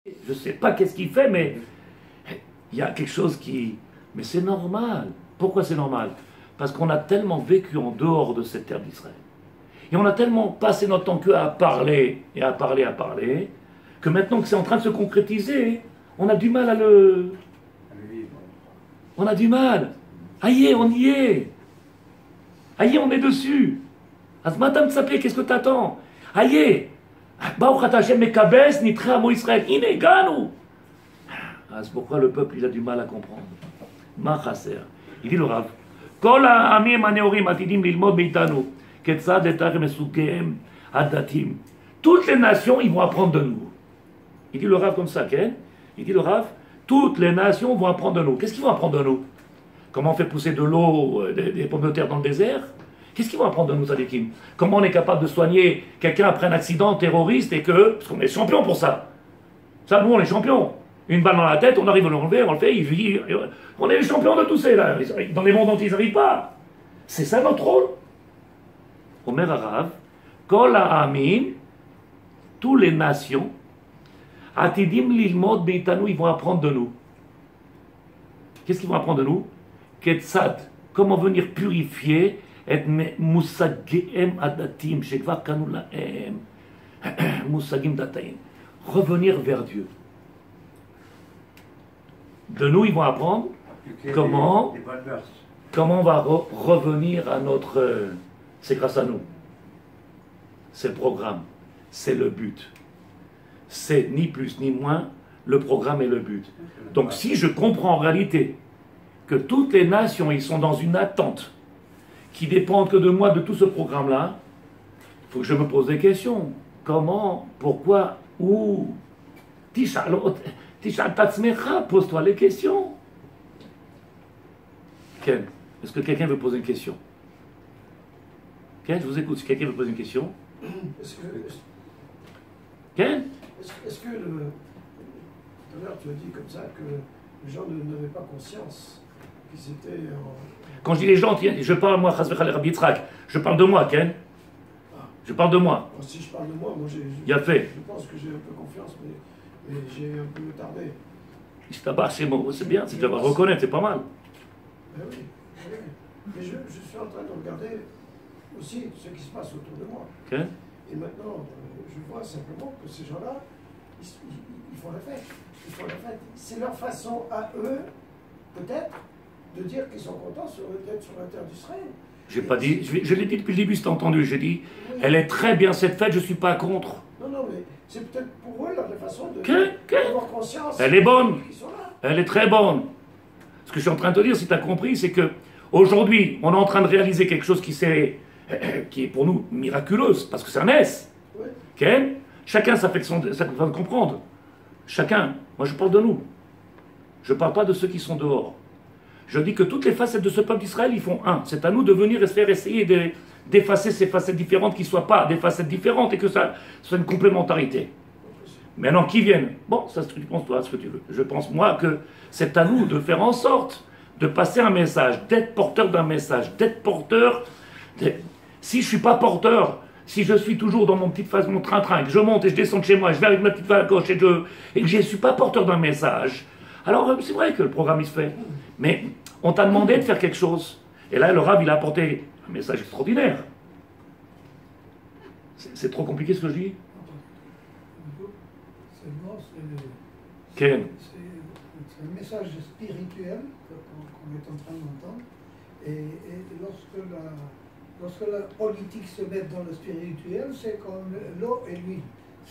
Je ne sais pas qu'est-ce qu'il fait, mais il y a quelque chose qui... Mais c'est normal. Pourquoi c'est normal? Parce qu'on a tellement vécu en dehors de cette terre d'Israël. Et on a tellement passé notre temps qu'à parler, et à parler, que maintenant que c'est en train de se concrétiser, on a du mal à le... On a du mal. Aïe, on y est. Aïe, on est dessus. Madame Tsapé, qu'est-ce que t'attends? Aïe. C'est pourquoi le peuple il a du mal à comprendre. Il dit le Rav, toutes les nations ils vont apprendre de nous. Il dit le Rav comme ça, il dit le Rav, toutes les nations vont apprendre de nous. Qu'est-ce qu'ils vont apprendre de nous? Comment on fait pousser de l'eau, des pommes de terre dans le désert? Qu'est-ce qu'ils vont apprendre de nous, Sadikim? Comment on est capable de soigner quelqu'un après un accident terroriste et que... Parce qu'on est champion pour ça. Ça, nous, on est champions. Une balle dans la tête, on arrive à l'enlever, on le fait, on est les champions de tous ces là. Dans les mondes entiers, ils n'arrivent pas. C'est ça notre rôle. Omer Arav, Kol Ha'amin, toutes les nations, Atidim Lilmod Beitanu, ils vont apprendre de nous. Qu'est-ce qu'ils vont apprendre de nous? Ketzad, comment venir purifier et Musagim Adatim, Shekvar Kanu Lahem, Musagim Dataim, revenir vers Dieu. De nous, ils vont apprendre comment on va revenir à notre... C'est grâce à nous. C'est le programme. C'est le but. C'est ni plus ni moins le programme et le but. Donc si je comprends en réalité que toutes les nations, ils sont dans une attente qui dépendent que de moi, de tout ce programme-là, il faut que je me pose des questions. Comment, pourquoi, où? Pose-toi les questions. Ken, est-ce que quelqu'un veut poser une question? Ken, je vous écoute. Si quelqu'un veut poser une question. Ken? Est-ce que tout à l'heure tu as dit comme ça que les gens n'avaient pas conscience qu'ils étaient en... Quand je dis les gens, je parle moi, je parle de moi, Ken. Je parle de moi. Si je parle de moi, j'ai je pense que j'ai un peu confiance, mais j'ai un peu tardé. C'est bien, si tu vas reconnaître, c'est pas mal. Oui. Mais je suis en train de regarder aussi ce qui se passe autour de moi. Okay. Et maintenant, je vois simplement que ces gens-là, ils font la fête. Ils font la fête. C'est leur façon à eux, peut-être, de dire qu'ils sont contents d'être sur la terre d'Israël. J'ai pas dit, je l'ai dit depuis le début, c'est entendu. J'ai dit, oui. Elle est très bien cette fête, je suis pas contre. Non, mais c'est peut-être pour eux la façon d'avoir conscience. Elle est bonne. Elle est très bonne. Ce que je suis en train de te dire, si tu as compris, c'est que aujourd'hui, on est en train de réaliser quelque chose qui est pour nous miraculeuse, parce que c'est un S. Oui. Okay? Chacun sa façon de comprendre. Chacun. Moi, je parle de nous. Je ne parle pas de ceux qui sont dehors. Je dis que toutes les facettes de ce peuple d'Israël, ils font un. C'est à nous de venir et se faire essayer d'effacer ces facettes différentes qui ne soient pas des facettes différentes et que ça soit une complémentarité. Maintenant, qui viennent? Bon, ça, tu penses toi, ce que tu veux. Je pense, moi, que c'est à nous de faire en sorte de passer un message, d'être porteur d'un message, d'être porteur... Si je ne suis pas porteur, si je suis toujours dans mon petit phase, mon train-train, que je monte et je descends de chez moi, je vais avec ma petite à gauche et que je ne suis pas porteur d'un message, alors c'est vrai que le programme il se fait. Mais on t'a demandé de faire quelque chose. Et là, le Rav, il a apporté un message extraordinaire. C'est trop compliqué ce que je dis? C'est un message spirituel qu'on est en train d'entendre. Et lorsque la politique se met dans le spirituel, c'est comme l'eau et l'huile.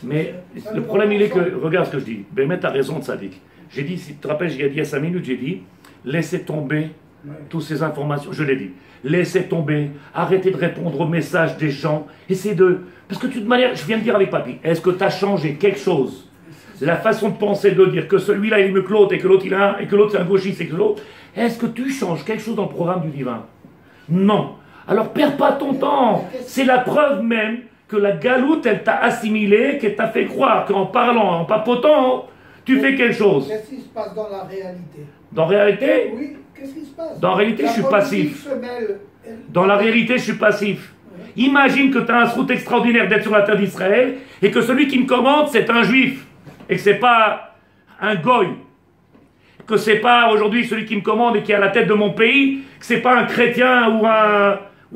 Mais le problème, il est que, regarde ce que je dis. Bémet, tu as raison de Sadik. J'ai dit, si tu te rappelles, il y a 5 minutes, j'ai dit, laissez tomber toutes ces informations. Je l'ai dit. Laissez tomber, arrêtez de répondre aux messages des gens. Essayez de... Parce que de toute manière, je viens de dire avec Papy, est-ce que tu as changé quelque chose? La façon de penser, de dire que celui-là il est mieux que l'autre, et que l'autre il a un, et que l'autre c'est un gauchiste, et que l'autre... Est-ce que tu changes quelque chose dans le programme du divin? Non. Alors perds pas ton temps. C'est la preuve même que la galoute, elle t'a assimilé, qu'elle t'a fait croire qu'en parlant, en papotant, tu fais quelque chose. Qu'est-ce qui se passe dans la réalité? Dans la réalité? Oui, qu'est-ce qui se passe? Dans la réalité, je suis passif. Dans la réalité, je suis passif. Imagine que tu as un route extraordinaire d'être sur la terre d'Israël et que celui qui me commande, c'est un juif. et que c'est pas un goy, que c'est pas aujourd'hui celui qui me commande et qui est à la tête de mon pays, que c'est pas un chrétien ou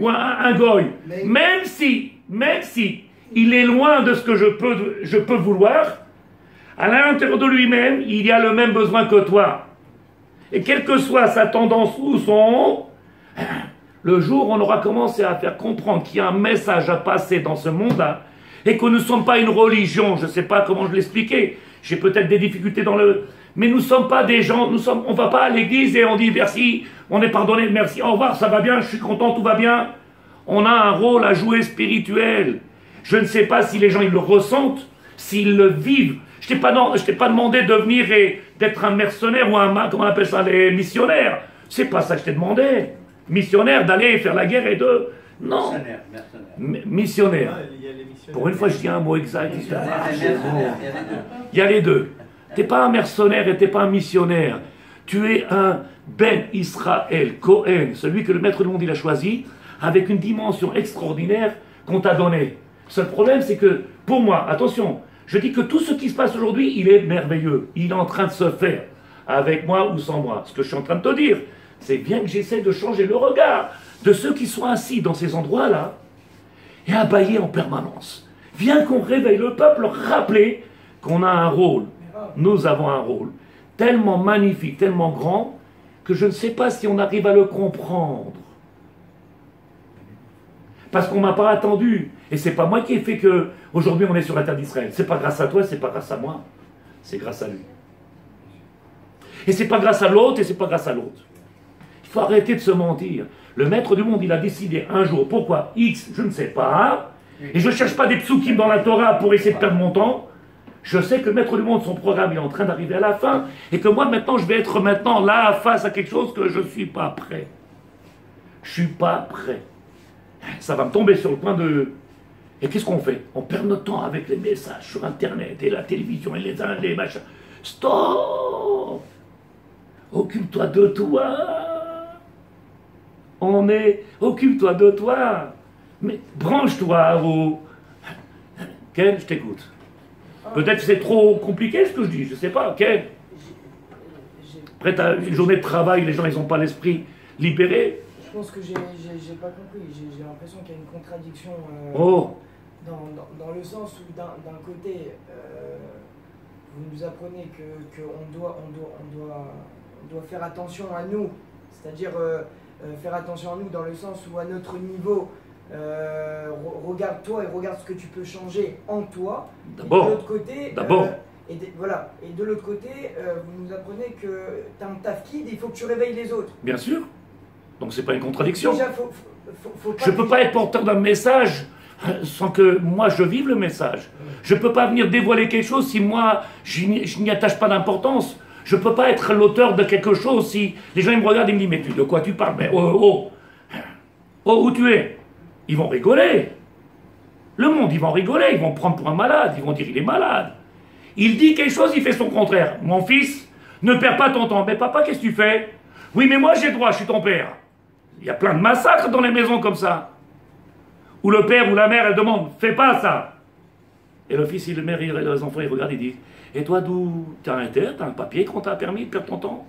un goy. Même si il est loin de ce que je peux vouloir, à l'intérieur de lui-même, il y a le même besoin que toi. Et quelle que soit sa tendance ou son, le jour où on aura commencé à faire comprendre qu'il y a un message à passer dans ce monde-là, et que nous ne sommes pas une religion, je ne sais pas comment je l'expliquer, j'ai peut-être des difficultés dans le... Mais nous ne sommes pas des gens, on ne va pas à l'église et on dit merci, on est pardonné, merci, au revoir, ça va bien, je suis content, tout va bien. On a un rôle à jouer spirituel. Je ne sais pas si les gens ils le ressentent, s'ils le vivent. Je t'ai pas demandé de venir et d'être un mercenaire ou comment on appelle ça, les missionnaires. C'est pas ça que je t'ai demandé. Missionnaire, d'aller faire la guerre et de... Non. Missionnaire. Pour une fois, je dis un mot exact. Il y a les deux. T'es pas un mercenaire et t'es pas un missionnaire. Tu es un Ben Israël, Cohen, celui que le maître du monde il a choisi, avec une dimension extraordinaire qu'on t'a donnée. Le seul problème, c'est que, pour moi, attention, je dis que tout ce qui se passe aujourd'hui, il est merveilleux. Il est en train de se faire, avec moi ou sans moi. Ce que je suis en train de te dire, c'est bien que j'essaie de changer le regard de ceux qui sont assis dans ces endroits-là et abaillés en permanence. Viens qu'on réveille le peuple, rappeler qu'on a un rôle. Nous avons un rôle tellement magnifique, tellement grand, que je ne sais pas si on arrive à le comprendre. Parce qu'on ne m'a pas attendu. Et c'est pas moi qui ai fait que aujourd'hui on est sur la terre d'Israël. C'est pas grâce à toi, c'est pas grâce à moi. C'est grâce à lui. Et c'est pas grâce à l'autre, et c'est pas grâce à l'autre. Il faut arrêter de se mentir. Le maître du monde, il a décidé un jour. Pourquoi X, je ne sais pas. Et je ne cherche pas des psukim dans la Torah pour essayer de perdre mon temps. Je sais que le maître du monde, son programme est en train d'arriver à la fin. Et que moi, maintenant, je vais être maintenant là, face à quelque chose que je ne suis pas prêt. Je ne suis pas prêt. Ça va me tomber sur le point de... Et qu'est-ce qu'on fait? On perd notre temps avec les messages sur Internet et la télévision et les machins. Stop! Occupe-toi de toi. Occupe-toi de toi. Mais branche-toi au... Ken, je t'écoute. Peut-être que c'est trop compliqué ce que je dis, je sais pas. Ken? Après, t'as une journée de travail, les gens, ils n'ont pas l'esprit libéré. Je pense que j'ai pas compris. J'ai l'impression qu'il y a une contradiction dans le sens où d'un côté, vous nous apprenez qu'on doit faire attention à nous, c'est-à-dire faire attention à nous dans le sens où à notre niveau, regarde-toi et regarde ce que tu peux changer en toi. D'abord. De l'autre côté, voilà. Et de l'autre côté, vous nous apprenez que tu as un tafkid et il faut que tu réveilles les autres. Bien sûr. Donc c'est pas une contradiction. Déjà, je ne peux pas être porteur d'un message sans que moi je vive le message. Je ne peux pas venir dévoiler quelque chose si moi je n'y attache pas d'importance. Je ne peux pas être l'auteur de quelque chose si les gens ils me regardent et me disent mais de quoi tu parles? Mais où tu es? Ils vont rigoler. Le monde, ils vont rigoler, ils vont me prendre pour un malade, ils vont dire il est malade. Il dit quelque chose, il fait son contraire. Mon fils, ne perds pas ton temps. Mais papa, qu'est-ce que tu fais? Oui, mais moi j'ai droit, je suis ton père. Il y a plein de massacres dans les maisons comme ça. Où le père ou la mère, elle demande, fais pas ça. Et le fils et le mère, les enfants, ils regardent, ils disent, et toi d'où? T'as un terre, t'as un papier qu'on t'a permis de perdre ton temps?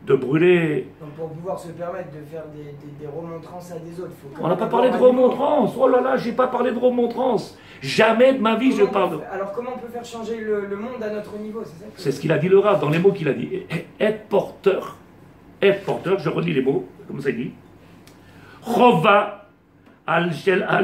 De brûler... Donc pour pouvoir se permettre de faire des remontrances à des autres, il faut... On n'a pas parlé de remontrance. Oh là là, j'ai pas parlé de remontrance. Jamais de ma vie je parle de... Alors comment on peut faire changer le monde à notre niveau? C'est ce qu'il a dit le Rav, dans les mots qu'il a dit. Être porteur, je relis les mots, comme ça il dit. Chova al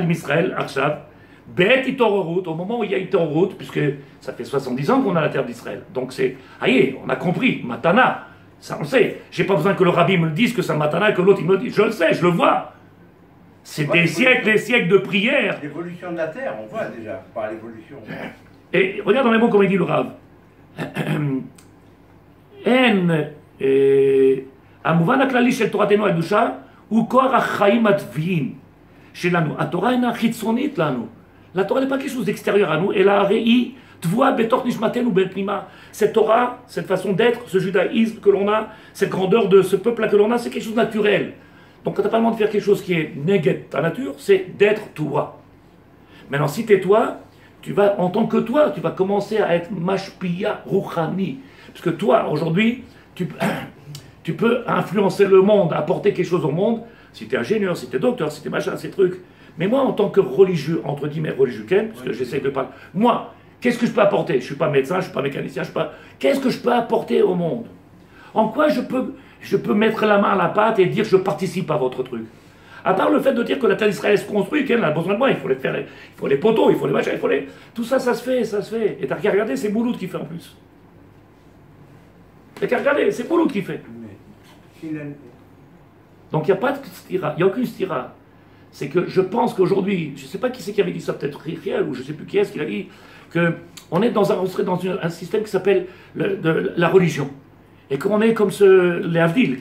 Misraël, Arshav, Bet Itororut, au moment où il y a Itororut, puisque ça fait 70 ans qu'on a la terre d'Israël. Donc c'est, aïe, on a compris, Matana, ça on le sait. J'ai pas besoin que le rabbi me le dise que c'est Matana et que l'autre il me le dise. Je le sais, je le vois. C'est des siècles et siècles de prières. L'évolution de la terre, on voit déjà, par l'évolution. Et regarde dans les mots comme il dit le Rav. המובן הכללי של תורתנו הקדושה הוא כוח החיים הטבעיים שלנו. התורה אינה חיצונית לנו. La Torah n'est pas quelque chose d'extérieur à nous, אלא הרי היא טבועה בתוך נשמתנו בפנימה. Cette Torah, cette façon d'être, ce judaïsme que l'on a, cette grandeur de ce peuple-là que l'on a, c'est quelque chose de naturel. Donc quand tu n'as pas le droit de faire quelque chose qui est négatif ta nature, c'est d'être toi. Maintenant, si tu es toi, tu vas, en tant que toi, tu vas commencer à être mashpia rouhani. Parce que toi, aujourd'hui, tu peux influencer le monde, apporter quelque chose au monde, si tu es ingénieur, si tu es docteur, si tu es machin, ces trucs. Mais moi, en tant que religieux, entre guillemets religieux, parce que j'essaie de parler, moi, qu'est-ce que je peux apporter? Je ne suis pas médecin, je ne suis pas mécanicien, je suis pas... Qu'est-ce que je peux apporter au monde? En quoi je peux mettre la main à la pâte et dire je participe à votre truc? À part le fait de dire que la terre d'Israël se construit, qu'elle a besoin de moi, il faut les poteaux, il faut les machins, il faut les... Tout ça, ça se fait. Et t'as qu'à regarder, c'est Mouloud qui fait en plus. T'as qu'à regarder, c'est Mouloud qui fait. Donc il n'y a pas de stira, il n'y a aucune stira. C'est que je pense qu'aujourd'hui, je ne sais pas qui c'est qui avait dit ça, peut-être Richiel, ou je ne sais plus qui est-ce qui a dit, qu'on est on serait dans un système qui s'appelle la religion. Et qu'on est comme les Avdil,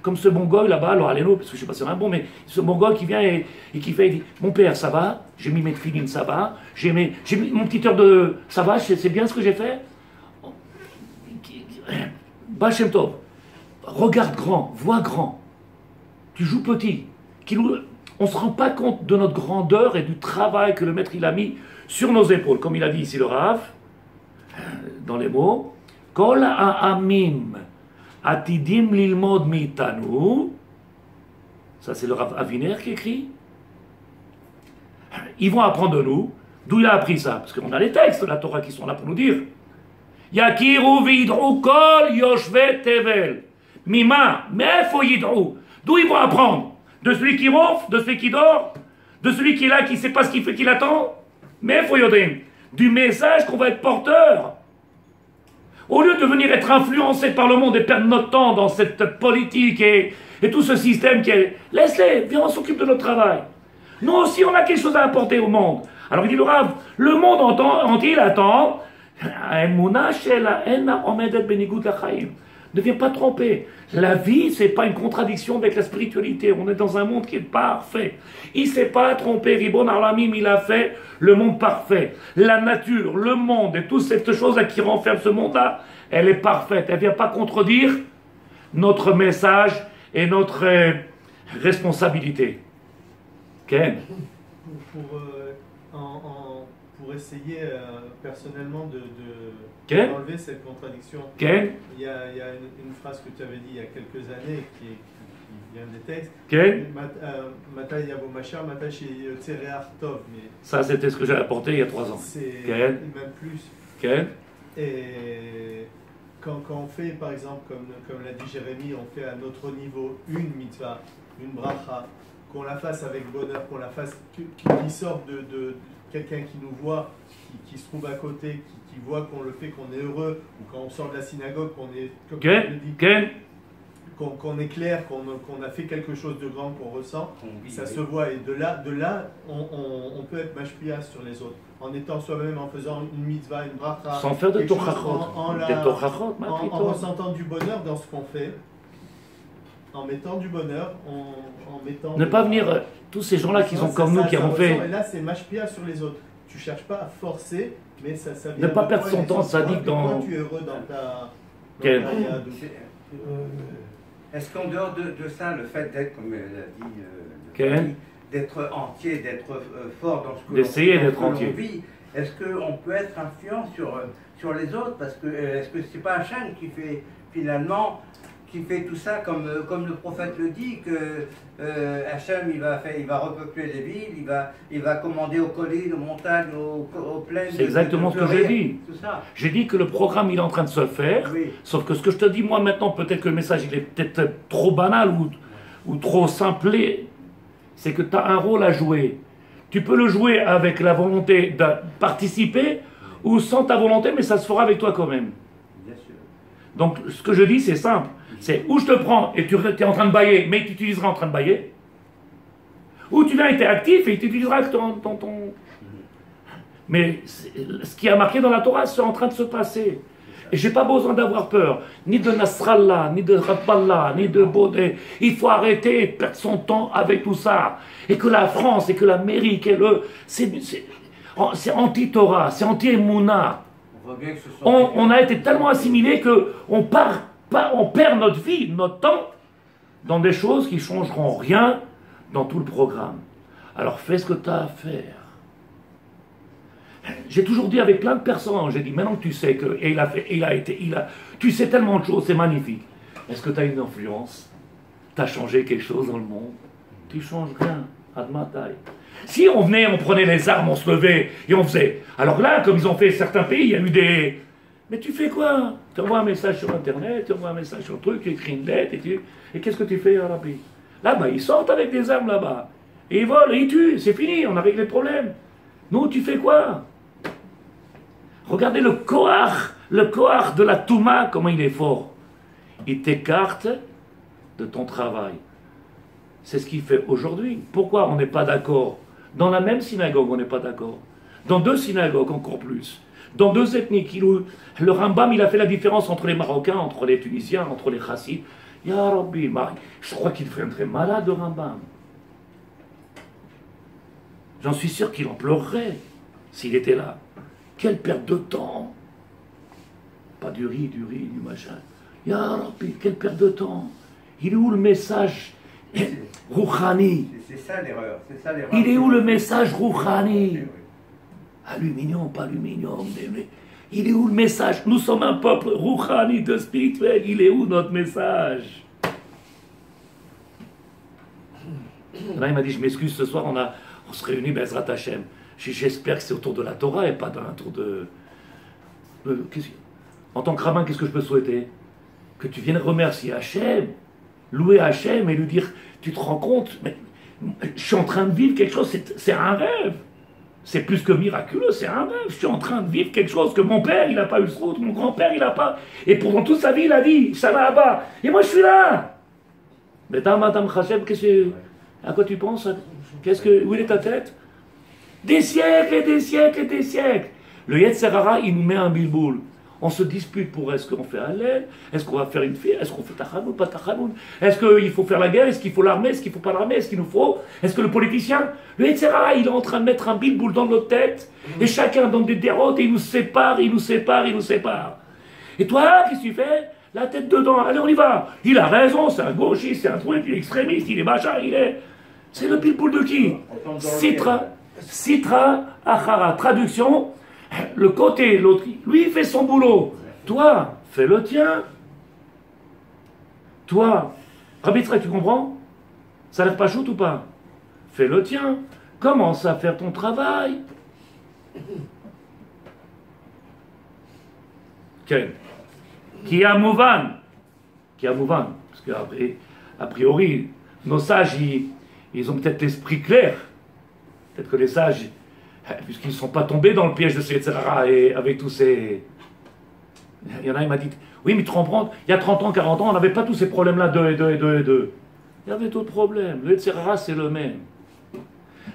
comme ce mongol là-bas, alors allez-nous, parce que je ne sais pas si c'est un bon, mais ce mongol qui vient et qui fait, il dit, mon père, ça va, j'ai mis mes tefilines, ça va, j'ai mis mon petit heure de, ça va, c'est bien ce que j'ai fait. Bachem Tov, regarde grand, vois grand, tu joues petit, on ne se rend pas compte de notre grandeur et du travail que le maître il a mis sur nos épaules, comme il a dit ici le Rav, dans les mots, Kol ha'amim atidim lilmod mitanu, ça c'est le Rav Aviner qui écrit, ils vont apprendre de nous, d'où il a appris ça, parce qu'on a les textes de la Torah qui sont là pour nous dire, Yakiru vid'u kol yoshvet tevel, mima, mefo yid'u, d'où ils vont apprendre? De celui qui ronfle, de celui qui dort, de celui qui est là, qui ne sait pas ce qu'il fait, qui l'attend, mefo yodim, du message qu'on va être porteur. Au lieu de venir être influencé par le monde et perdre notre temps dans cette politique et tout ce système qui est... Laisse-les, viens, on s'occupe de notre travail. Nous aussi, on a quelque chose à apporter au monde. Alors il dit le Rav, le monde entier, il attend. Ne viens pas tromper. La vie, c'est pas une contradiction avec la spiritualité. On est dans un monde qui est parfait. Il ne s'est pas trompé. Ribon Alamim, il a fait le monde parfait. La nature, le monde et toute cette chose-là qui renferme ce monde-là, elle est parfaite. Elle ne vient pas contredire notre message et notre responsabilité. Ken? Pour essayer personnellement d'enlever cette contradiction. Il y a une phrase que tu avais dit il y a quelques années qui vient des textes. Matai Yavo Machar, Matai Tserear Tov. Ça, c'était ce que j'ai apporté il y a 3 ans. C'est même plus. Et quand on fait, par exemple, comme l'a dit Jérémie, on fait à notre niveau une mitzvah, une bracha, qu'on la fasse avec bonheur, qu'on la fasse, qui sorte de quelqu'un qui nous voit, qui se trouve à côté, qui voit qu'on le fait, qu'on est heureux, ou quand on sort de la synagogue, qu'on est, comme tu le dis, qu'on est clair, qu'on a fait quelque chose de grand, qu'on ressent, ça se voit. Et de là on peut être mashpia sur les autres, en étant soi-même, en faisant une mitzvah, une bracha, sans faire de tochachot, en ressentant du bonheur dans ce qu'on fait, en mettant du bonheur, en mettant... Ne pas venir, tous ces gens-là qui sont comme nous, qui avons fait... Et là, c'est mashpia sur les autres. Tu ne cherches pas à forcer, mais ça vient... Ne pas perdre son temps, ça dit dans... Tu es heureux dans ta... Est-ce qu'en dehors de ça, le fait d'être, comme l'a dit, d'être entier, d'être fort dans ce que d'essayer d'être entier. Vit, est-ce qu'on peut être influent sur les autres? Parce que est-ce que c'est pas Hachem qui fait finalement... qui fait tout ça comme le prophète le dit, que Hachem il va repeupler les villes, il va commander aux collines, aux montagnes, aux plaines. C'est exactement ce que j'ai dit. J'ai dit que le programme il est en train de se faire, oui. Sauf que ce que je te dis moi maintenant, peut-être que le message il est peut-être trop banal ou trop simplé, c'est que tu as un rôle à jouer. Tu peux le jouer avec la volonté de participer ou sans ta volonté, mais ça se fera avec toi quand même. Bien sûr. Donc ce que je dis c'est simple. C'est où je te prends et tu es en train de bailler, mais tu utiliseras en train de bailler. Ou tu viens et tu es actif et tu utiliseras ton... Mais ce qui a marqué dans la Torah, c'est en train de se passer. Et je n'ai pas besoin d'avoir peur, ni de Nasrallah, ni de Rabballah, ni de Baudet. Il faut arrêter et perdre son temps avec tout ça. Et que la France, et que l'Amérique, c'est anti-Torah, c'est anti-Emouna. On a été tellement assimilés qu'on perd notre vie, notre temps, dans des choses qui ne changeront rien dans tout le programme. Alors fais ce que tu as à faire. J'ai toujours dit avec plein de personnes, j'ai dit, maintenant que tu sais que, et tu sais tellement de choses, c'est magnifique. Est-ce que tu as une influence? Tu as changé quelque chose dans le monde? Tu changes rien, Admataï. Si on venait, on prenait les armes, on se levait et on faisait. Alors là, comme ils ont fait certains pays, il y a eu des... Mais tu fais quoi? Tu envoies un message sur Internet, tu envoies un message sur le truc, tu écris une lettre, et qu'est-ce que tu fais, Arabi? Là-bas, ils sortent avec des armes là-bas. Et ils volent, et ils tuent, c'est fini, on a réglé le problème. Nous, tu fais quoi? Regardez le koach de la Touma, comment il est fort. Il t'écarte de ton travail. C'est ce qu'il fait aujourd'hui. Pourquoi on n'est pas d'accord? Dans la même synagogue, on n'est pas d'accord. Dans deux synagogues, encore plus. Dans deux ethnies, le Rambam, il a fait la différence entre les Marocains, entre les Tunisiens, entre les Chassides. Ya Rabbi, je crois qu'il deviendrait malade, le Rambam. J'en suis sûr qu'il en pleurerait s'il était là. Quelle perte de temps. Pas du riz, du machin. Ya Rabbi, quelle perte de temps. Il est où le message Rouhani? C'est ça l'erreur. Il est où le message Rouhani? Aluminium, pas aluminium. Il est où le message? Nous sommes un peuple Rouhani de spirituel. Il est où notre message? Là, il m'a dit, je m'excuse, ce soir, on se réunit, Bezrat Hashem. J'espère que c'est autour de la Torah et pas d'un tour de... En tant que rabbin, qu'est-ce que je peux souhaiter? Que tu viennes remercier Hashem, louer Hashem et lui dire, tu te rends compte, mais je suis en train de vivre quelque chose, c'est un rêve. C'est plus que miraculeux, c'est un rêve. Je suis en train de vivre quelque chose que mon père, il n'a pas eu ce route, mon grand-père, il n'a pas... Et pendant toute sa vie, il a dit, ça va là-bas. Et moi, je suis là. Mais Madame Hashem, à quoi tu penses? Où est ta tête? Des siècles et des siècles et des siècles. Le Yetzer Hara, il nous met un bilboul. On se dispute pour est-ce qu'on fait Hallel, est-ce qu'on va faire une fille, est-ce qu'on fait Tachanoun, pas Tachanoun, est-ce qu'il faut faire la guerre, est-ce qu'il faut l'armée, est-ce qu'il ne faut pas l'armée, est-ce qu'il nous faut, est-ce que le politicien, le Yetzer Hara, il est en train de mettre un bilboul dans notre tête, et chacun donne des déroutes, et il nous sépare, il nous sépare, il nous sépare. Et toi, qu'est-ce que tu fais? La tête dedans, allez on y va. Il a raison, c'est un gauchiste, c'est un truc, il est extrémiste, il est machin, il est... C'est le bilboul de qui? Sitra Achara, traduction, le côté, l'autre, lui il fait son boulot, toi, fais le tien. Toi, Rabitra, tu comprends? Ça a l'air pas choute ou pas? Fais le tien, commence à faire ton travail. Quel? Qui a Mouvan? Parce qu'a priori, nos sages, ils ont peut-être l'esprit clair. Peut-être que les sages, puisqu'ils ne sont pas tombés dans le piège de ces etc. et avec tous ces... Il y en a, il m'a dit, oui, mais tu comprends, il y a 30 ans, 40 ans, on n'avait pas tous ces problèmes-là, 2 et 2 et 2 et 2. Il y avait d'autres problèmes. Le etc. c'est le même.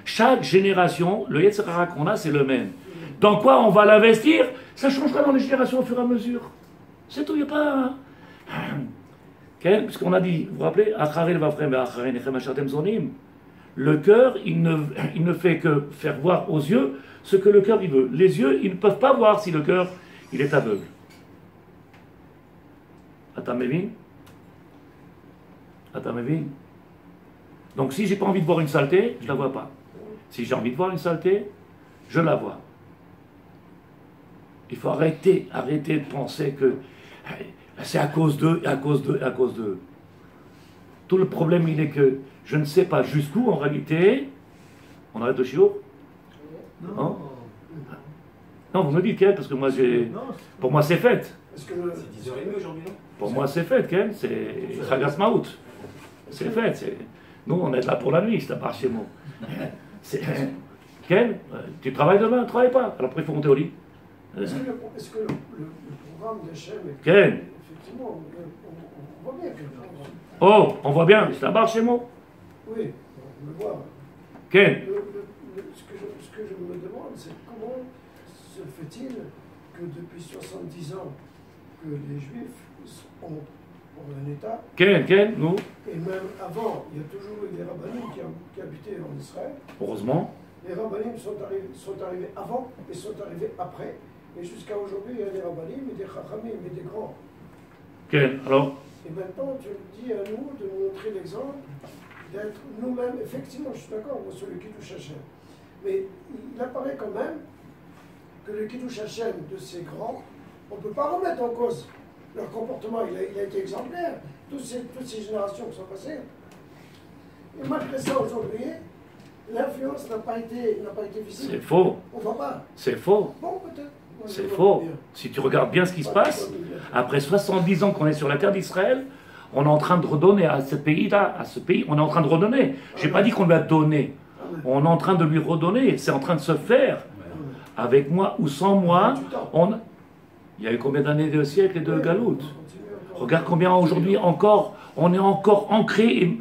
Chaque génération, le etc. qu'on a, c'est le même. Dans quoi on va l'investir? Ça changera dans les générations au fur et à mesure. C'est tout, il n'y a pas... Puisqu'on a dit, vous vous rappelez, le cœur, il ne fait que faire voir aux yeux ce que le cœur il veut. Les yeux, ils ne peuvent pas voir si le cœur, il est aveugle. Attends, donc si j'ai pas envie de voir une saleté, je la vois pas. Si j'ai envie de voir une saleté, je la vois. Il faut arrêter de penser que c'est à cause d'eux, à cause d'eux. Tout le problème, il est que je ne sais pas jusqu'où, en réalité... On arrête le chiot? Non. Non, vous me dites, Ken, parce que moi, pour moi, c'est fait. C'est 10h30 aujourd'hui, non? Pour moi, c'est fait, Ken. C'est Chagas Maout. C'est fait. Nous, on est là pour la nuit, c'est à chez moi. Ken, tu travailles demain? Travaille pas. Alors après, il faut monter au lit. Est-ce que le programme d'Hachem est... Ken. Effectivement, on voit bien que... Oh, on voit bien, c'est là-bas chez moi. Oui, on le voit. Ken. Ce que je me demande, c'est comment se fait-il que depuis 70 ans que les Juifs ont un État... Ken, nous. Et même avant, il y a toujours eu des rabbinim qui habitaient en Israël. Heureusement. Les rabbinim sont arrivés avant et sont arrivés après. Et jusqu'à aujourd'hui, il y a des rabbinim et des chachamim et des grands. Ken, alors. Et maintenant, tu dis à nous de montrer l'exemple, d'être nous-mêmes, effectivement, je suis d'accord, moi, celui qui touche Hachem. Mais il apparaît quand même que le Kiddush Hashem de ces grands, on ne peut pas remettre en cause. Leur comportement, il a été exemplaire. Toutes ces générations qui sont passées. Et malgré ça, aujourd'hui, l'influence n'a pas été visible. C'est faux. On ne voit pas. C'est faux. Bon, peut-être. C'est faux. Si tu regardes bien ce qui se passe, après 70 ans qu'on est sur la terre d'Israël, on est en train de redonner à ce pays-là, on est en train de redonner. Je n'ai pas dit qu'on lui a donné. On est en train de lui redonner. C'est en train de se faire. Avec moi ou sans moi, il y a eu combien d'années de siècles et de galoutes? Regarde combien aujourd'hui encore, on est encore ancré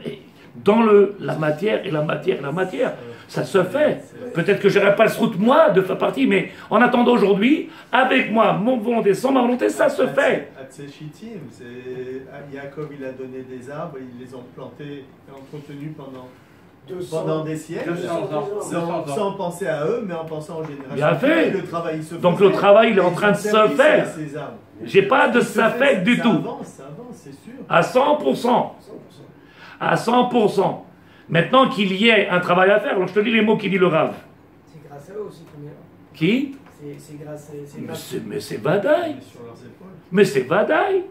dans la matière et la matière et la matière. Ça se fait. Peut-être que je n'aurai pas le route moi de faire partie, mais en attendant aujourd'hui, avec moi, mon volonté, sans ma volonté, ça se fait. Yaakov, il a donné des arbres, ils les ont plantés et entretenus pendant des siècles, sans penser à eux, mais en pensant en génération. Bien fait. Le travail se Donc le travail, il est en train de se faire. J'ai pas de ça fait du tout. Ça avance, c'est sûr. À 100%. À 100%. Maintenant qu'il y ait un travail à faire, alors je te dis les mots qu'il dit le Rav. C'est grâce à eux aussi, combien? Qui? C'est grâce à... Mais c'est Vadaï. Mais c'est Vadaï.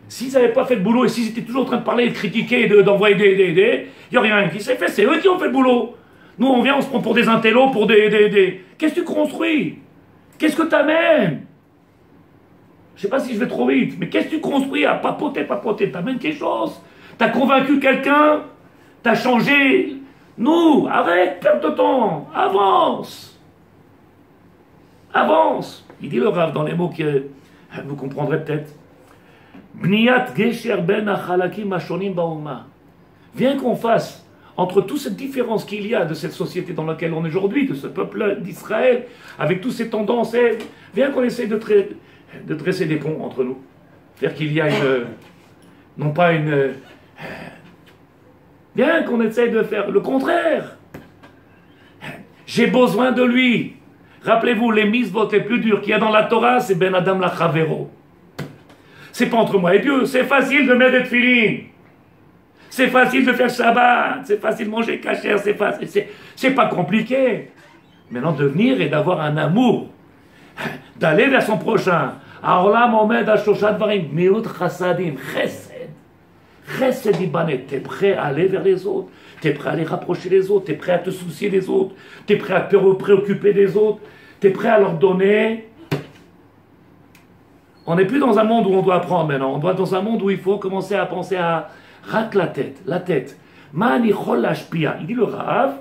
S'ils n'avaient pas fait le boulot et s'ils étaient toujours en train de parler, de critiquer, d'envoyer il n'y a rien qui s'est fait, c'est eux qui ont fait le boulot. Nous, on vient, on se prend pour des intellos, pour des... Qu'est-ce que tu construis? Qu'est-ce que tu amènes? Je ne sais pas si je vais trop vite, mais qu'est-ce que tu construis à papoter? Tu amènes quelque chose? Tu as convaincu quelqu'un? Tu as changé? Nous, arrête, perte de temps, avance. Avance. Il dit le Rav dans les mots que vous comprendrez peut-être. Bniyat gesher ben achalakim hashonim ba'uma. Viens qu'on fasse entre toutes ces différences qu'il y a de cette société dans laquelle on est aujourd'hui, de ce peuple d'Israël, avec toutes ces tendances, viens qu'on essaie de dresser des ponts entre nous. C'est-à-dire qu'il y a non pas une... Viens qu'on essaie de faire le contraire. J'ai besoin de lui. Rappelez-vous, les mitzvot les plus dures qu'il y a dans la Torah, c'est Ben Adam la Chavero. C'est pas entre moi et Dieu, c'est facile de mettre des tefilines. C'est facile de faire Shabbat, c'est facile de manger kasher, c'est pas compliqué. Maintenant, de venir et d'avoir un amour, d'aller vers son prochain. Aolam omed ashoshat dvarim, miut chassadim, chesed. Chesed ibanet, t'es prêt à aller vers les autres, t'es prêt à les rapprocher des autres, t'es prêt à te soucier des autres, t'es prêt à te préoccuper des autres, t'es prêt à leur donner. On n'est plus dans un monde où on doit apprendre maintenant, on doit être dans un monde où il faut commencer à penser à rak la tête. Mani chol lashpia. Il dit le Rav,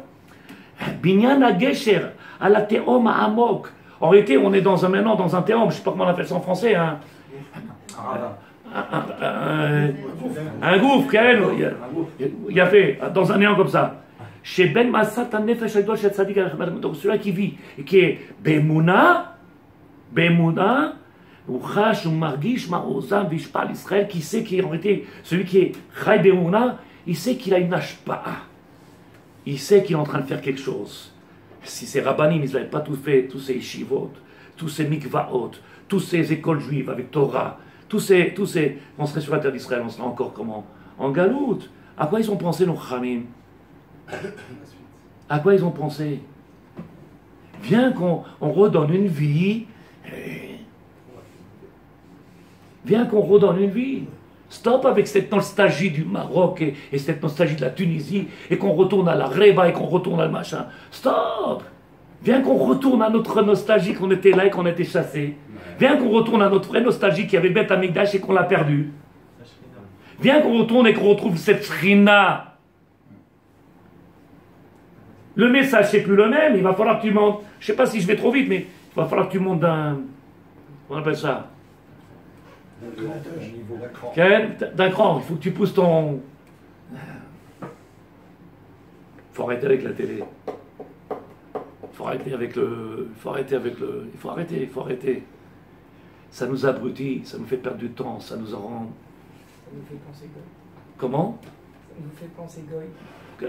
binyan gesher ala teom amok. En réalité, on est maintenant dans un théorème, je ne sais pas comment on appelle ça en français, un gouffre, il a fait, dans un néant comme ça. Chez Ben Massat, donc celui-là qui vit, et qui est Bemouna, ou Chash, ou Margish, Marozam, Vishpal, Israël, qui sait qu'il en été, celui qui est Chai Bemouna, il sait qu'il a une ashpa'a. Il sait qu'il est en train de faire quelque chose. Si ces rabbanim, ils n'avaient pas tout fait, tous ces yeshivot, tous ces mikvaot, toutes ces écoles juives avec Torah, tous ces, on serait sur la terre d'Israël, on serait encore comment? En galoute. À quoi ils ont pensé nos khamim? À quoi ils ont pensé? Viens qu'on redonne une vie. Viens qu'on redonne une vie. Stop avec cette nostalgie du Maroc et cette nostalgie de la Tunisie et qu'on retourne à la Reba et qu'on retourne à le machin. Stop. Viens qu'on retourne à notre nostalgie qu'on était là et qu'on était chassés. Viens qu'on retourne à notre vraie nostalgie qui avait Beth Amikdash et qu'on l'a perdue. Viens qu'on retourne et qu'on retrouve cette shrina. Le message, c'est plus le même. Il va falloir que tu montes. Je ne sais pas si je vais trop vite, mais il va falloir que tu montes d'un... On appelle ça d'un cran. Il faut que tu pousses ton... Il faut arrêter avec la télé. Il faut arrêter avec le... Il faut arrêter. Ça nous abrutit, ça nous fait perdre du temps, ça nous rend... Ça nous fait penser goy. Comment? Ça nous fait penser goy.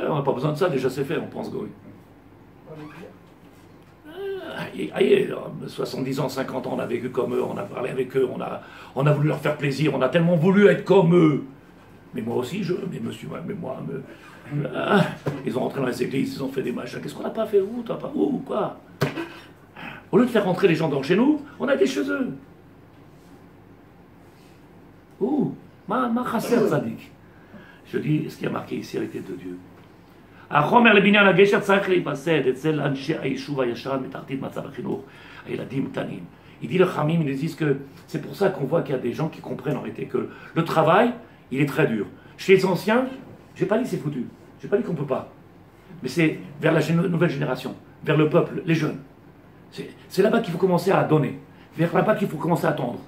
On n'a pas besoin de ça, déjà c'est fait, on pense goy. Aïe, 70 ans, 50 ans, on a vécu comme eux, on a parlé avec eux, on a voulu leur faire plaisir, on a tellement voulu être comme eux. Mais moi aussi, ils ont rentré dans les églises, ils ont fait des machins. Qu'est-ce qu'on n'a pas fait? Quoi? Au lieu de faire rentrer les gens dans chez nous, on a été chez eux. Ouh, ma chasser tzadik. Je dis ce qui a marqué ici avec les deux dieux. החומר לבניין הגשר צריך להיפסד אצל אנשי היישוב הישן מתחתית מצב החינוך, הילדים קטנים. Il dit le Khamim, ils disent que c'est pour ça qu'on voit qu'il y a des gens qui comprennent en réalité que le travail, il est très dur. Chez les anciens, j'ai pas dit c'est foutu, j'ai pas dit qu'on peut pas. Mais c'est vers la nouvelle génération, vers le peuple, les jeunes. C'est là-bas qu'il faut commencer à donner, vers là-bas qu'il faut commencer à tendre.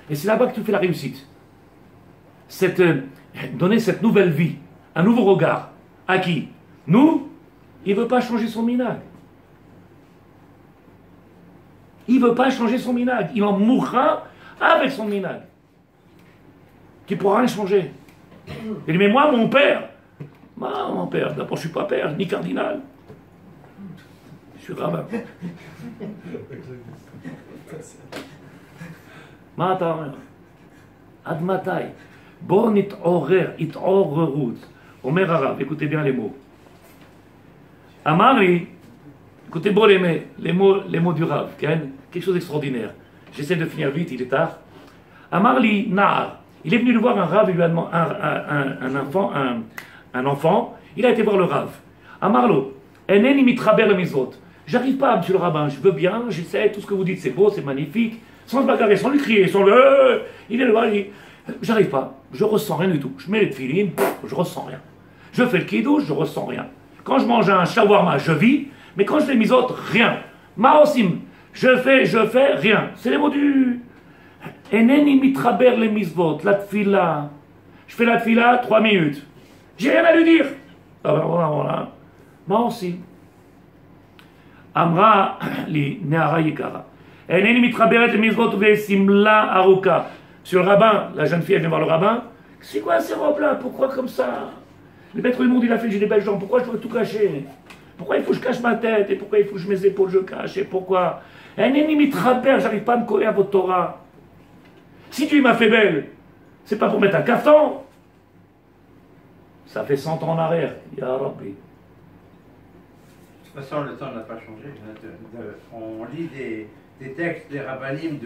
Et c'est là-bas que tu fais la réussite. Donner cette nouvelle vie, un nouveau regard. À qui? Nous, il ne veut pas changer son minag. Il ne veut pas changer son minag. Il en mourra avec son minag. Qui ne pourra rien changer. Il dit, mais moi, mon père, d'abord je ne suis pas père, ni cardinal. Je suis rabbin. מה אתה אומר? עד מתי? בואו נתעורר, התעוררות. אומר הרב, écoutez bien les mots. אמר לי, écoutez bon les mots du Rav, quelque chose d'extraordinaire. J'essaie de finir vite, il est tard. אמר לי, נער, il est venu le voir un Rav, il lui a demandé, un enfant, il a été voir le Rav. אמר לו, אינני מתחבר למצוות. J'arrive pas, monsieur le rabbin, je veux bien, j'essaie, tout ce que vous dites c'est beau, c'est magnifique, sans se bagarrer, sans lui crier, sans le... Il est là, il dit, j'arrive pas, je ressens rien du tout. Je mets les tefilines, je ressens rien. Je fais le kidouche, je ressens rien. Quand je mange un shawarma, je vis, mais quand je fais mes autres, rien. Maosim, je fais, rien. C'est les mots du... Eneni mitraber les misvot, la tfila. Je fais la tfila, 3 minutes. J'ai rien à lui dire. Ah ben voilà. Maosim. Amra li neara yikara. Eneni mitraberet les misvot ve simla aruka. Sur le rabbin, la jeune fille elle vient voir le rabbin. C'est quoi ces robes-là? Pourquoi comme ça? Le maître du monde il a fait j'ai des belles jambes. Pourquoi je dois tout cacher? Pourquoi il faut que je cache ma tête? Et pourquoi il faut que mes épaules je cache? Et pourquoi? Eneni mitraber, j'arrive pas à me coller à votre Torah. Si tu m'as fait belle, c'est pas pour mettre un caftan. Ça fait 100 ans en arrière. Ya Rabbi. De toute façon, le temps n'a pas changé. On lit des textes des rabbinim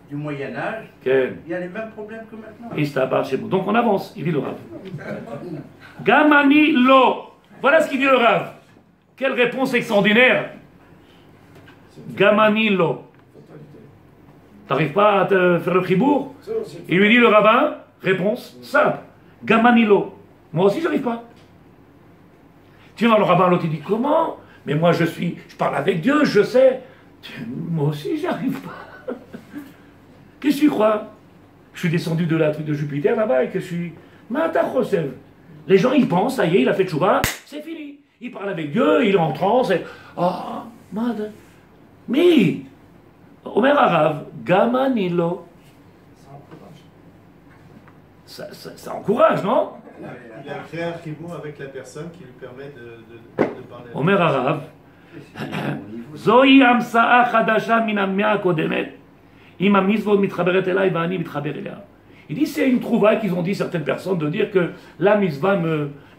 du Moyen-Âge. Il y a les mêmes problèmes que maintenant. Donc on avance, il dit le Rav. Gamani lo. Voilà ce qu'il dit le Rav. Quelle réponse extraordinaire. Gamani lo. T'arrives pas à te faire le chibour? Il lui dit le rabbin, réponse simple. Gamani lo. Moi aussi j'arrive pas. Tu vois le rabbin, l'autre il dit comment? Mais moi je parle avec Dieu, je sais. Moi aussi j'arrive pas. Qu'est-ce que tu crois? Je suis descendu de la truc de Jupiter là-bas et que je suis... Matachosev. Les gens ils pensent, ça y est, il a fait tchouba, c'est fini. Il parle avec Dieu, il est en transe. Et... Oh, mad. Mais, Omer Arav, Gamanilo. Ça encourage, non? Il a créé un chibour avec la personne qui lui permet de parler. Omer Arav, Zohi Amsa'a Chadasha min Amia Kodemet, Im Amizvot mitchaberet elai va'ani mitchaber elea. Il dit c'est une trouvaille qu'ils ont dit certaines personnes de dire que la mitzvah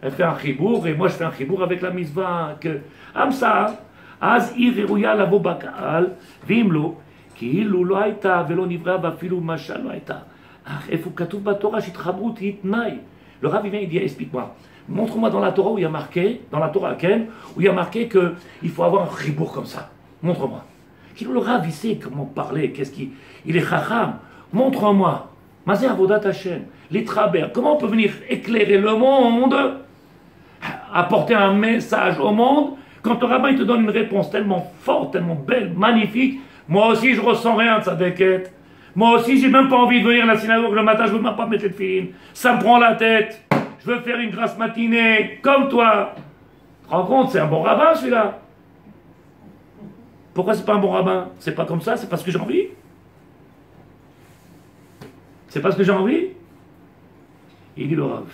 elle fait un chibour et moi je fais un chibour avec la mitzvah. Que Amsa'a, Az iruya lavo bakal, vimlo, כאילו לא הייתה ולא נברא ואפילו משל לא הייתה. אך איפה כתוב בתורה שהתחברות היא תנאי? Le Rav vient, il dit, explique-moi. Montre-moi dans la Torah où il y a marqué, dans la Torah où il y a marqué qu'il faut avoir un chibour comme ça. Montre-moi. Le Rav, il sait comment parler, il est chacham. Montre-moi. Mazé avodat Hashem, les travers. Comment on peut venir éclairer le monde, apporter un message au monde, quand le rabbin il te donne une réponse tellement forte, tellement belle, magnifique. Moi aussi, je ressens rien de sa déquête. Moi aussi, j'ai même pas envie de venir à la synagogue le matin, je veux même pas mettre les films. Ça me prend la tête. Je veux faire une grasse matinée, comme toi. Tu te rends compte, c'est un bon rabbin, celui-là. Pourquoi c'est pas un bon rabbin? C'est pas comme ça, c'est parce que j'ai envie. C'est parce que j'ai envie. Il dit le Rav.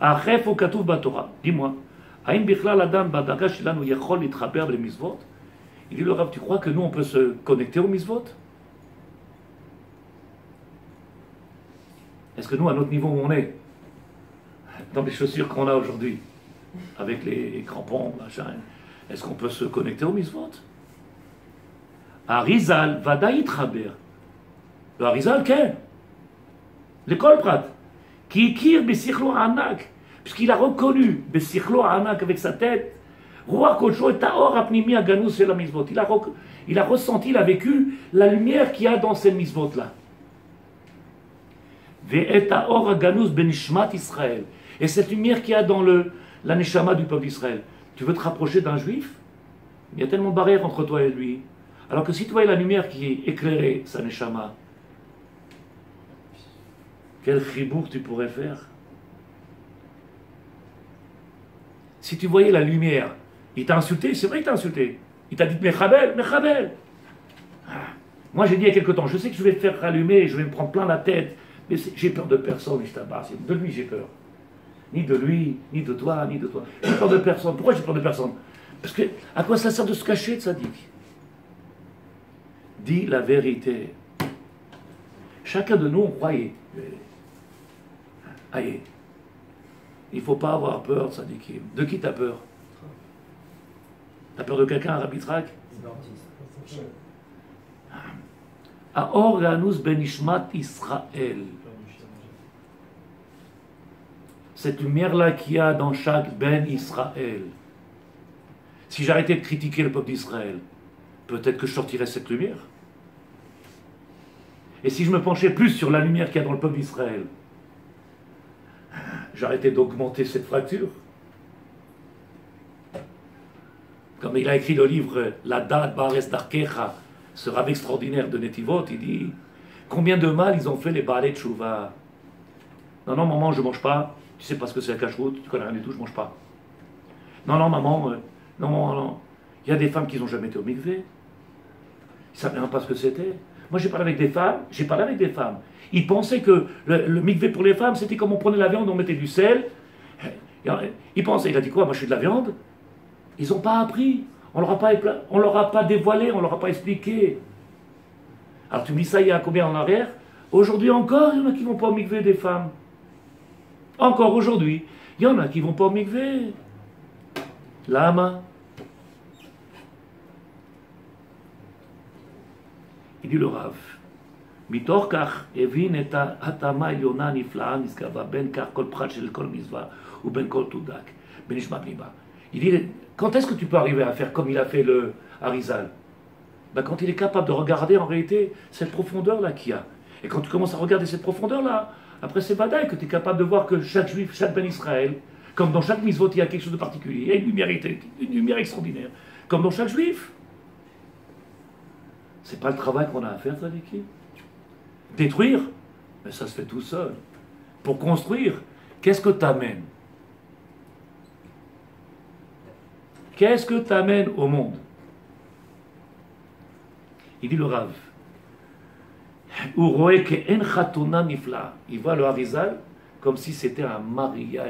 Achef ou katouf batora. Dis-moi. Aïn bichlal adam badaga shilanu yachol litchaber le misvot. Il dit le Rav, tu crois que nous on peut se connecter au misvot? Est-ce que nous, à notre niveau où on est, dans les chaussures qu'on a aujourd'hui, avec les crampons, machin, est-ce qu'on peut se connecter au misvot? Harizal, Vadaït Raber. Le Harizal, qu'est l'école Prat. Qui kir Besichlo Anak. Puisqu'il a reconnu Besichlo Anak avec sa tête. Roi Kocho et Taor Apnimi Aganus et la Mitzvot. Il a ressenti, il a vécu la lumière qu'il y a dans ces Mitzvot-là. Ve'et Taor Aganus Benishmat Israël. Et cette lumière qu'il y a dans la Neshama du peuple d'Israël. Tu veux te rapprocher d'un juif? Il y a tellement de barrières entre toi et lui. Alors que si tu vois la lumière qui éclairait sa Neshama, quel chibour tu pourrais faire? Si tu voyais la lumière, il t'a insulté, c'est vrai qu'il t'a insulté. Il t'a dit Mechabel, Mechabel. Moi j'ai dit il y a quelque temps, je sais que je vais te faire rallumer, je vais me prendre plein la tête, mais j'ai peur de personne, de lui j'ai peur. Ni de lui, ni de toi, ni de toi. J'ai peur de personne. Pourquoi j'ai peur de personne? Parce que à quoi ça sert de se cacher de Tzadik? Dis la vérité. Chacun de nous, on croyait. Aïe. Il ne faut pas avoir peur, Tzadikim. De qui t'as peur? T'as peur de quelqu'un, Rabbi Yitzhak? Aor Ganus Benishmat Israël. Cette lumière-là qu'il y a dans chaque Ben Israël. Si j'arrêtais de critiquer le peuple d'Israël, peut-être que je sortirais cette lumière. Et si je me penchais plus sur la lumière qu'il y a dans le peuple d'Israël, j'arrêtais d'augmenter cette fracture. Comme il a écrit le livre La Dad Bares Darkecha, ce rave extraordinaire de Netivot, il dit combien de mal ils ont fait les Baalei Tchouva. Non, non, maman, je ne mange pas. Tu sais pas ce que c'est la cache-route, tu connais rien du tout, je ne mange pas. Non, non, maman, non, non. Il y a des femmes qui n'ont jamais été au mikvé. Ils ne savaient même pas ce que c'était. Moi, j'ai parlé avec des femmes. Ils pensaient que le mikvé pour les femmes, c'était comme on prenait la viande, on mettait du sel. Ils pensaient, il a dit quoi? Moi, je suis de la viande. Ils n'ont pas appris. On ne leur a pas dévoilé, on ne leur a pas expliqué. Alors, tu me dis ça, il y a combien en arrière? Aujourd'hui encore, il y en a qui ne vont pas au mikvé des femmes. Encore aujourd'hui, il y en a qui ne vont pas au mikvé. Lama. Il dit le Rav. מתוך כך הבין את ההתאמה העליונה הנפלאה נשגבה בין כך כל פרט של כל מצווה ובין כל תודק בנשמת ליבה. Il dit, quand est-ce que tu peux arriver à faire comme il a fait le Harizal? Ben, quand il est capable de regarder en réalité cette profondeur-là qu'il y a. Et quand tu commences à regarder cette profondeur-là, après c'est badaï que tu es capable de voir que chaque juif, chaque Ben Israël, comme dans chaque mitzvot, il y a quelque chose de particulier, il y a une lumière extraordinaire, comme dans chaque juif. C'est pas le travail qu'on a à faire, ça, l'équipe. Détruire, mais ça se fait tout seul. Pour construire, qu'est-ce que tu amènes? Qu'est-ce que tu amènes au monde? Il dit le Rav. Il voit le Harizal comme si c'était un mariage.